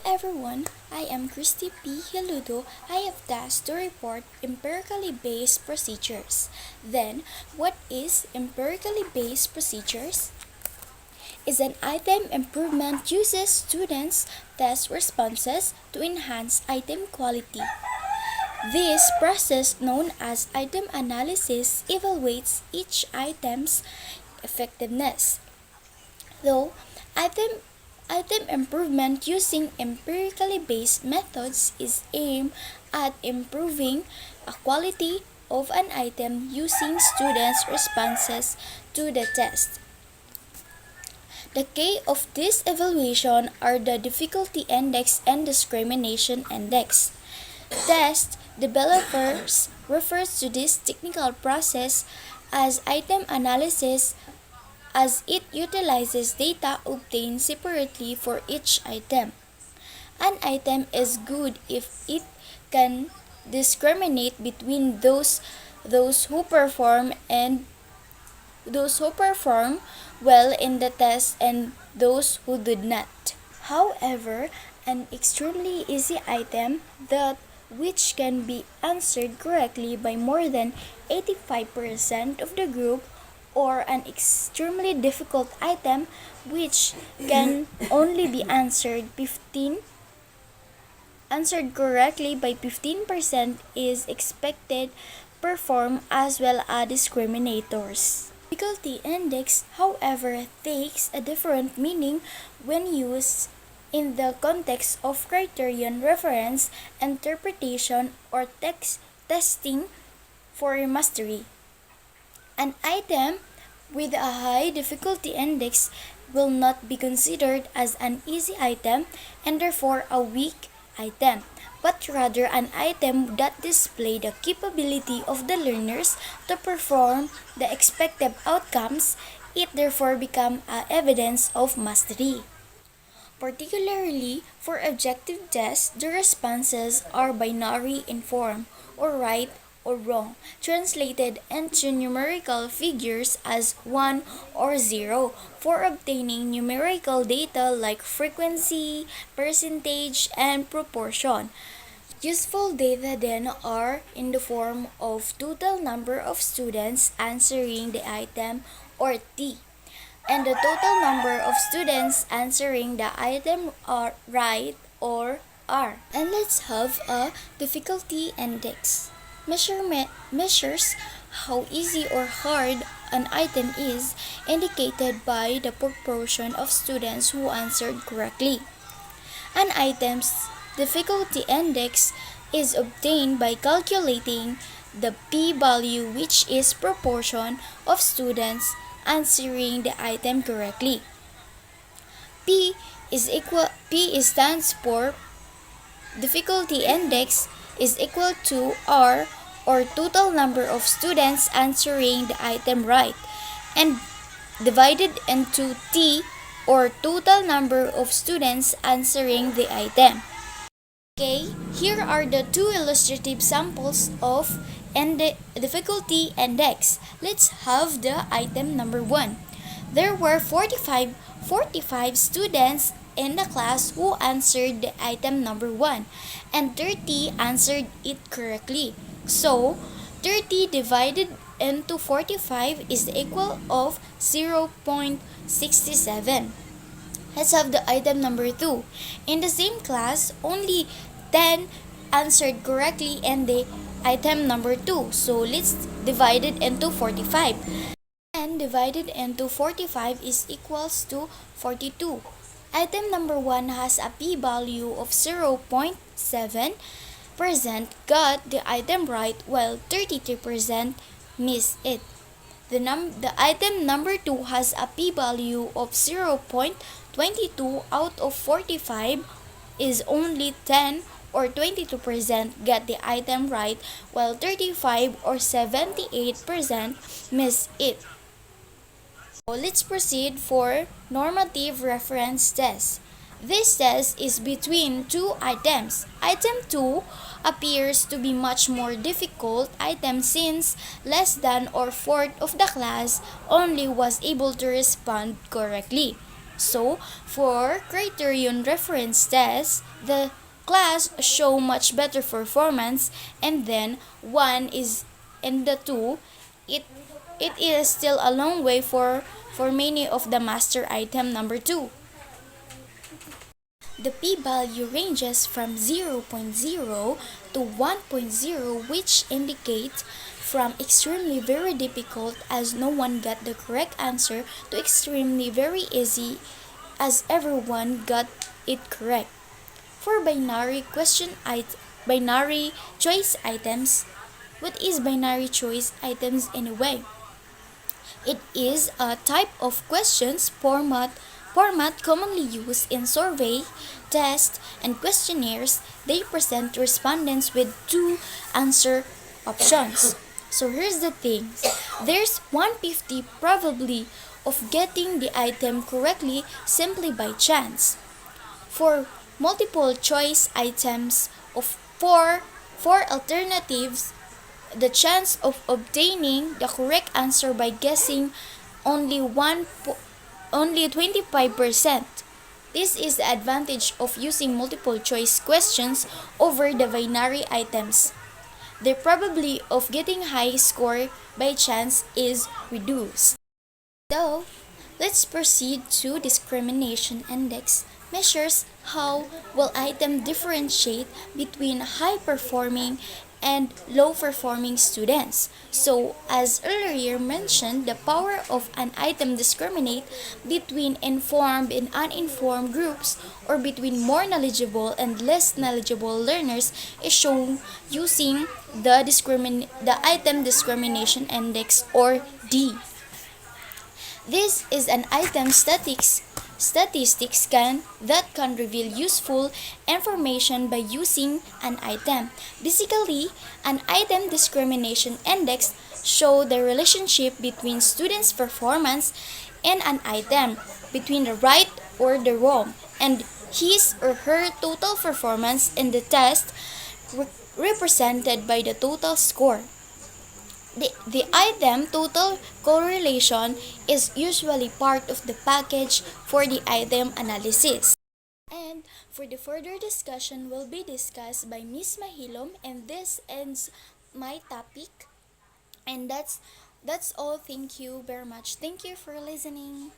everyone, I am Christy P. Hiludo. I have tasked to report empirically based procedures. Then, what is empirically based procedures? Is an item improvement uses students' test responses to enhance item quality. This process, known as item analysis, evaluates each item's effectiveness. Though item improvement using empirically based methods is aimed at improving a quality of an item using students' responses to the test. The key of this evaluation are the difficulty index and discrimination index. Test developers refers to this technical process as item analysis as it utilizes data obtained separately for each item. An item is good if it can discriminate between those who perform well in the test and those who did not. However, an extremely easy item that which can be answered correctly by more than 85% of the group, or an extremely difficult item which can only be answered correctly by 15% is expected perform as well as discriminators. Difficulty index, however, takes a different meaning when used in the context of criterion reference, interpretation, or text testing for mastery. An item with a high difficulty index will not be considered as an easy item and therefore a weak item, but rather an item that displays the capability of the learners to perform the expected outcomes. It therefore becomes evidence of mastery. Particularly for objective tests, the responses are binary in form, or right or wrong, translated into numerical figures as 1 or 0 for obtaining numerical data like frequency, percentage, and proportion. Useful data then are in the form of total number of students answering the item, or T, and the total number of students answering the item are right, or R. And let's have a difficulty index. Measures how easy or hard an item is, indicated by the proportion of students who answered correctly. An item's difficulty index is obtained by calculating the p-value, which is proportion of students answering the item correctly. P stands for difficulty index is equal to R, or total number of students answering the item right, and divided into T, or total number of students answering the item. Okay, here are the two illustrative samples of difficulty index. Let's have the item number 1. There were 45 students in the class who answered the item number 1, and 30 answered it correctly. So, 30 divided into 45 is the equal of 0.67. Let's have the item number 2. In the same class, only 10 answered correctly in the item number 2. So, let's divide it into 45. 10 divided into 45 is equals to 42. Item number 1 has a p-value of 0.7%, got the item right, while 33% missed it. The item number 2 has a p-value of 0.22 out of 45, is only 10 or 22% got the item right, while 35 or 78% missed it. So let's proceed for normative reference test. This test is between two items. Item 2 appears to be much more difficult item since less than or fourth of the class only was able to respond correctly. So, for criterion reference test, the class show much better performance, and then one is and the two, it it is still a long way for many of the master item number 2. The p-value ranges from zero point zero to 1.0, which indicates from extremely very difficult as no one got the correct answer to extremely very easy as everyone got it correct. For binary choice items, what is binary choice items anyway? It is a type of questions format commonly used in survey, tests, and questionnaires. They present respondents with two answer options. So here's the thing. There's 150 probably of getting the item correctly simply by chance. For multiple choice items of four alternatives, the chance of obtaining the correct answer by guessing only 25%. This is the advantage of using multiple choice questions over the binary items. The probability of getting high score by chance is reduced. So, let's proceed to discrimination index. Measures how will item differentiate between high performing and low performing students. So, as earlier mentioned, the power of an item discriminate between informed and uninformed groups or between more knowledgeable and less knowledgeable learners is shown using the item discrimination index or D. This is an item statistics scan that can reveal useful information by using an item. Basically, an item discrimination index shows the relationship between students' performance and an item, between the right or the wrong, and his or her total performance in the test represented by the total score. The item total correlation is usually part of the package for the item analysis. And for the further discussion will be discussed by Ms. Mahilom, and this ends my topic. And that's all. Thank you very much. Thank you for listening.